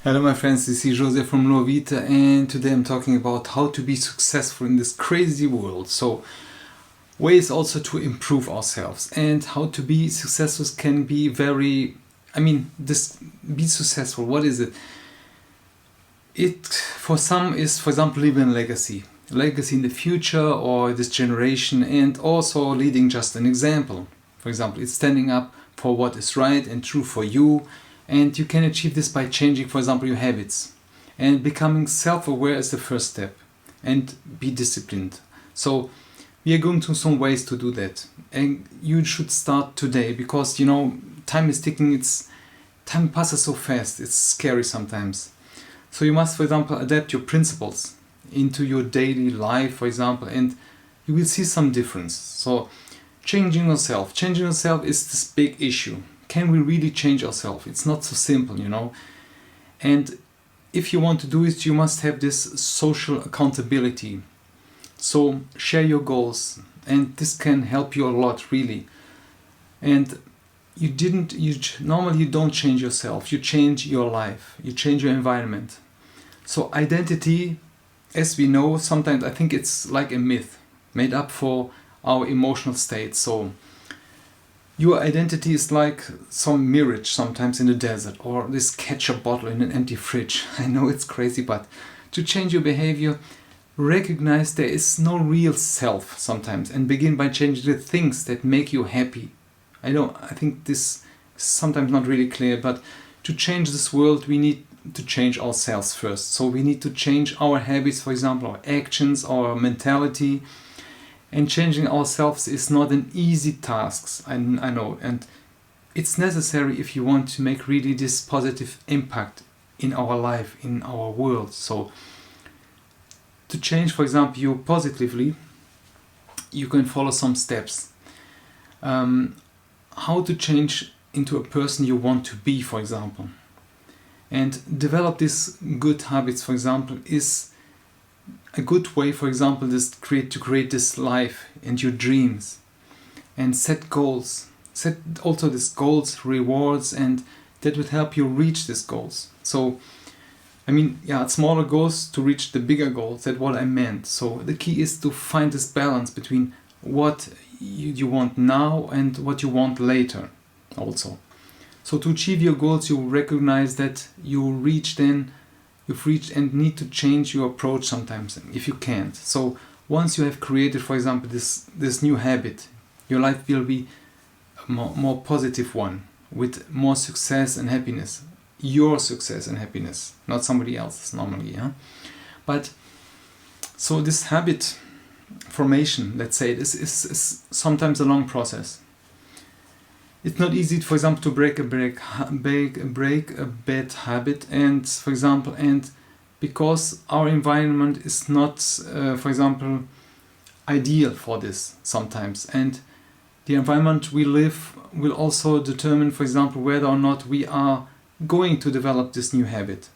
Hello my friends, this is Jose from Lovita, and today I'm talking about how to be successful in this crazy world. So ways also to improve ourselves, and how to be successful can be be successful, what is it? It for some is, for example, leaving a legacy in the future or this generation, and also leading just an example. For example, it's standing up for what is right and true for you. And you can achieve this by changing, for example, your habits. And becoming self-aware is the first step. And be disciplined. So we are going to some ways to do that. And you should start today because, time is ticking. Time passes so fast. It's scary sometimes. So you must, for example, adapt your principles into your daily life, for example, and you will see some difference. So changing yourself is this big issue. Can we really change ourselves? It's not so simple, And if you want to do it, you must have this social accountability. So share your goals, and this can help you a lot, really. And normally you don't change yourself, you change your life, you change your environment. So identity, as we know, sometimes I think it's like a myth made up for our emotional state. So your identity is like some mirage sometimes in the desert, or this ketchup bottle in an empty fridge. I know it's crazy, but to change your behavior, recognize there is no real self sometimes, and begin by changing the things that make you happy. I think this is sometimes not really clear, but to change this world we need to change ourselves first. So we need to change our habits, for example, our actions, our mentality. And changing ourselves is not an easy task, I know, and it's necessary if you want to make really this positive impact in our life, in our world. So to change, for example, you positively, you can follow some steps. How to change into a person you want to be, for example. And develop these good habits, for example, is a good way, for example, to create this life and your dreams, and set goals. Set also these goals, rewards, and that would help you reach these goals. So, smaller goals to reach the bigger goals. That's what I meant. So the key is to find this balance between what you want now and what you want later also. So to achieve your goals, you recognize that you've reached and need to change your approach sometimes if you can't. So once you have created, for example, this new habit, your life will be a more positive one, with more success and happiness. Your success and happiness, not somebody else's normally. But so this habit formation, let's say, this is sometimes a long process. It's not easy, for example, to break a bad habit, and for example, and because our environment is not, for example, ideal for this sometimes, and the environment we live will also determine, for example, whether or not we are going to develop this new habit.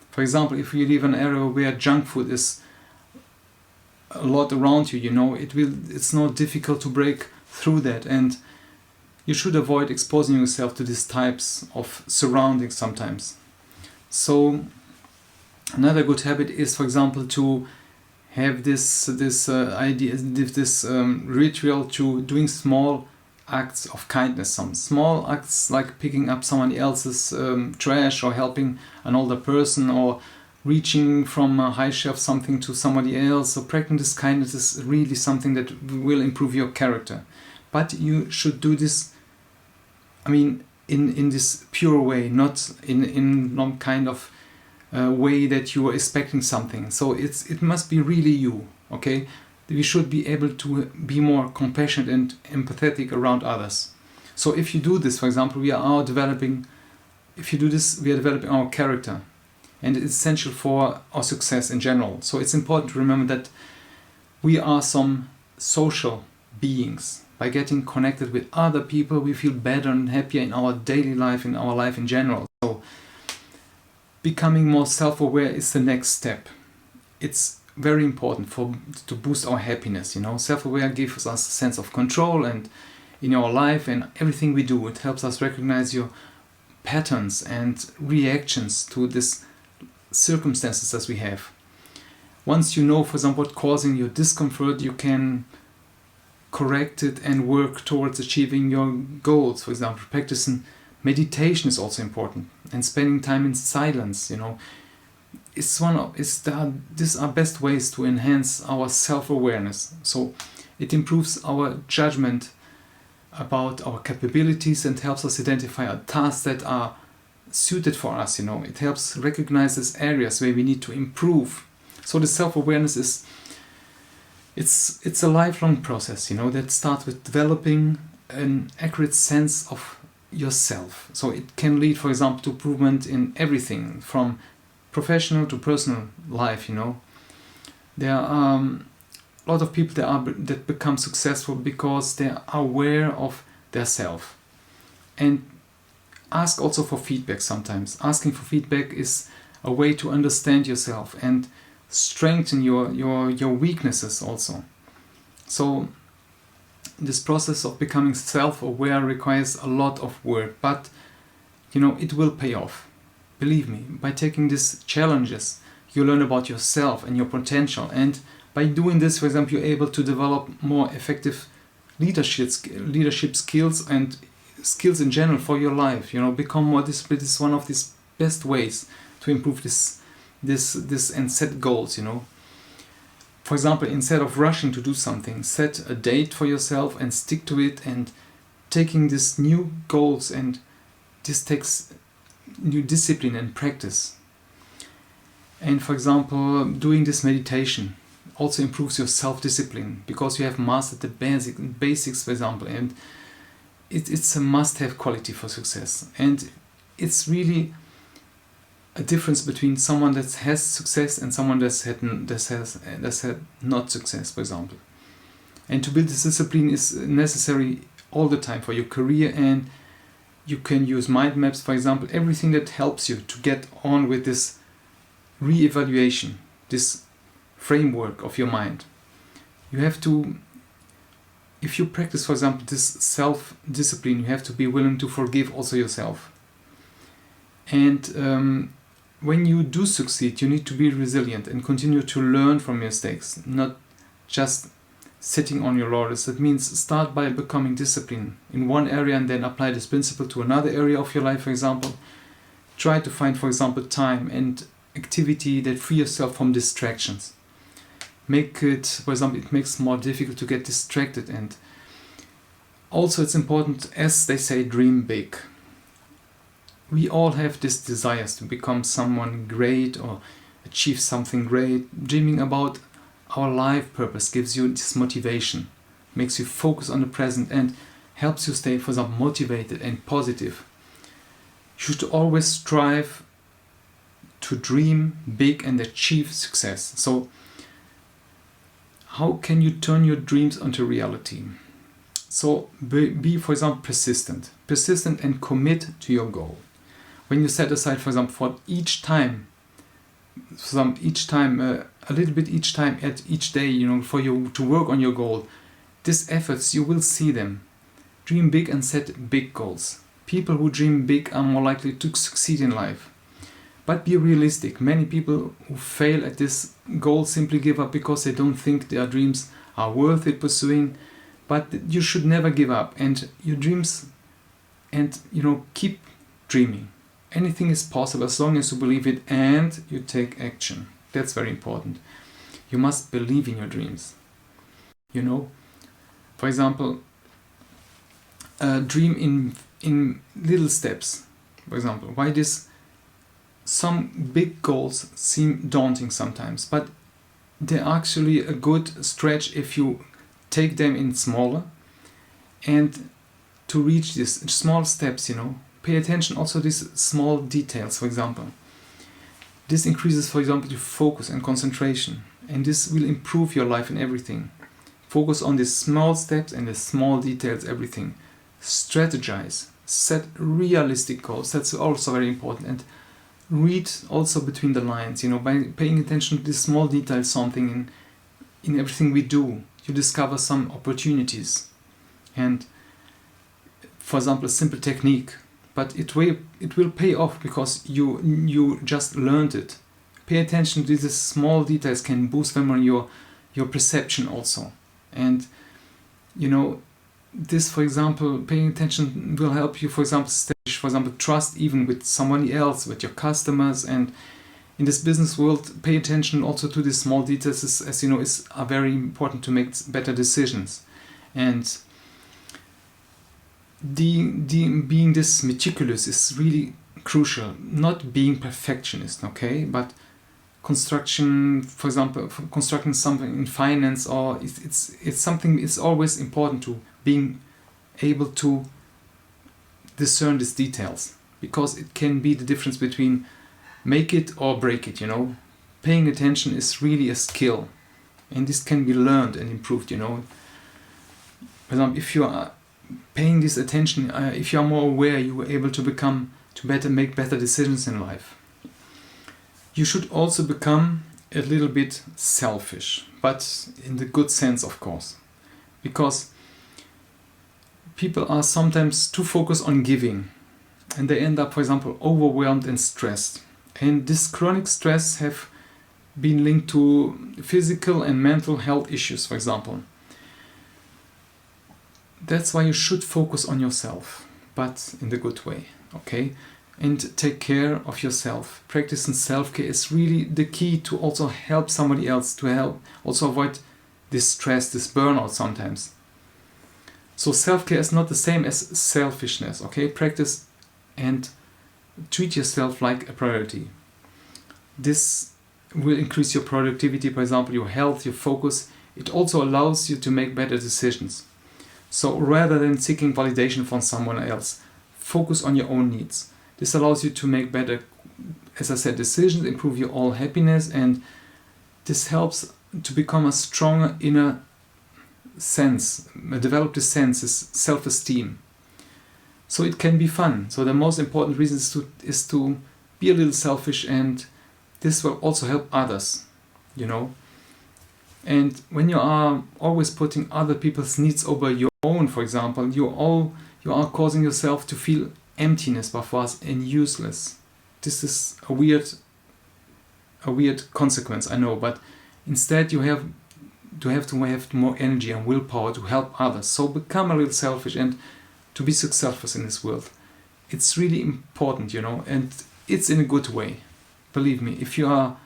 For example, if you live in an area where junk food is a lot around you, it's not difficult to break through that, and you should avoid exposing yourself to these types of surroundings sometimes. So another good habit is, for example, to have this ritual to doing small acts of kindness. Some small acts like picking up someone else's trash, or helping an older person, or reaching from a high shelf something to somebody else. So practicing this kindness is really something that will improve your character. But you should do this, in this pure way, not in some kind of way that you are expecting something. So it must be really you, okay? We should be able to be more compassionate and empathetic around others. So if you do this, for example, we are developing our character, and it's essential for our success in general. So it's important to remember that we are some social beings. By getting connected with other people, we feel better and happier in our daily life, in our life in general. So becoming more self-aware is the next step. It's very important to boost our happiness. Self-aware gives us a sense of control and in our life and everything we do. It helps us recognize your patterns and reactions to this circumstances that we have. Once you know, for example, what causing your discomfort, you can correct it and work towards achieving your goals. For example, practicing meditation is also important, and spending time in silence. These are best ways to enhance our self-awareness. So it improves our judgment about our capabilities and helps us identify tasks that are suited for us. It helps recognize these areas where we need to improve. So the self-awareness it's a lifelong process, that starts with developing an accurate sense of yourself. So it can lead, for example, to improvement in everything from professional to personal life. There are a lot of people that become successful because they are aware of their self. And ask also for feedback sometimes. Asking for feedback is a way to understand yourself and strengthen your weaknesses also. So this process of becoming self-aware requires a lot of work, but it will pay off. Believe me, by taking these challenges, you learn about yourself and your potential, and by doing this, for example, you're able to develop more effective leadership skills and skills in general for your life. Become more disciplined is one of these best ways to improve this and set goals. For example, instead of rushing to do something, set a date for yourself and stick to it, and taking these new goals, and this takes new discipline and practice. And for example, doing this meditation also improves your self-discipline because you have mastered the basics, for example, and it's a must-have quality for success. And it's really a difference between someone that has success and someone that's had not success, for example. And to build this discipline is necessary all the time for your career, and you can use mind maps, for example, everything that helps you to get on with this re-evaluation, this framework of your mind. You have to, if you practice, for example, this self-discipline, you have to be willing to forgive also yourself. And when you do succeed, you need to be resilient and continue to learn from mistakes, not just sitting on your laurels. That means start by becoming disciplined in one area and then apply this principle to another area of your life, for example. Try to find, for example, time and activity that free yourself from distractions. Make it, for example, it makes it more difficult to get distracted. And also it's important, as they say, dream big. We all have these desires to become someone great or achieve something great. Dreaming about our life purpose gives you this motivation, makes you focus on the present, and helps you stay, for example, motivated and positive. You should always strive to dream big and achieve success. So how can you turn your dreams into reality? So be, for example, persistent and commit to your goal. When you set aside, for example, for each time, a little bit each time at each day, for you to work on your goal, these efforts, you will see them. Dream big and set big goals. People who dream big are more likely to succeed in life. But be realistic. Many people who fail at this goal simply give up because they don't think their dreams are worth it pursuing. But you should never give up, and your dreams, and keep dreaming. Anything is possible as long as you believe it and you take action. That's very important. You must believe in your dreams. For example, dream in little steps. For example, why some big goals seem daunting sometimes, but they're actually a good stretch if you take them in smaller, and to reach these small steps, pay attention also to these small details, for example. This increases, for example, your focus and concentration, and this will improve your life in everything. Focus on these small steps and the small details, everything. Strategize, set realistic goals, that's also very important, and read also between the lines, by paying attention to this small details, something in everything we do, you discover some opportunities. And for example, a simple technique, but it will pay off because you just learned it pay attention to these small details can boost them on your perception also. And you know, this, for example, paying attention will help you, for example, establish, for example, trust even with someone else, with your customers. And in this business world, pay attention also to these small details, as you know, are very important to make better decisions. And being this meticulous is really crucial. Not being perfectionist, okay, but construction, for example, constructing something in finance, or it's something. It's always important to being able to discern these details, because it can be the difference between make it or break it. You know, paying attention is really a skill, and this can be learned and improved. You know, for example, if you are paying this attention, if you are more aware, you are able to make better decisions in life. You should also become a little bit selfish, but in the good sense, of course, because people are sometimes too focused on giving, and they end up, for example, overwhelmed and stressed. And this chronic stress have been linked to physical and mental health issues, for example. That's why you should focus on yourself, but in the good way, okay? And take care of yourself. Practicing self-care is really the key to also help somebody else, to help also avoid this stress, this burnout sometimes. So self-care is not the same as selfishness, okay? Practice and treat yourself like a priority. This will increase your productivity, for example, your health, your focus. It also allows you to make better decisions. So rather than seeking validation from someone else, focus on your own needs. This allows you to make better, as I said, decisions, improve your all happiness, and this helps to become a stronger inner sense, develop this sense, this self-esteem. So it can be fun. So the most important reason is to be a little selfish, and this will also help others, you know. And when you are always putting other people's needs over your own, for example, you are causing yourself to feel emptiness, perhaps, and useless. This is a weird consequence, I know, but instead you have to have more energy and willpower to help others. So become a little selfish and to be successful in this world. It's really important, you know, and it's in a good way. Believe me, if you are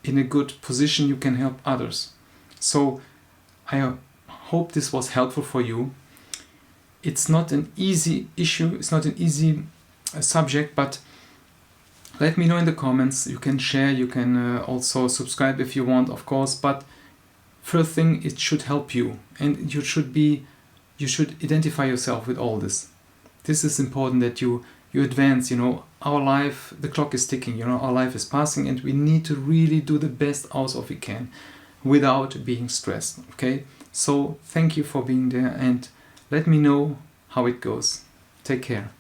in a good position, you can help others. So I hope this was helpful for you. It's not an easy issue, it's not an easy subject, but let me know in the comments. You can share, you can also subscribe if you want, of course, but first thing, it should help you, and you should identify yourself with all this. This is important, that you advance, you know. Our life, the clock is ticking, you know, our life is passing, and we need to really do the best out of we can without being stressed, okay? So thank you for being there, and let me know how it goes. Take care.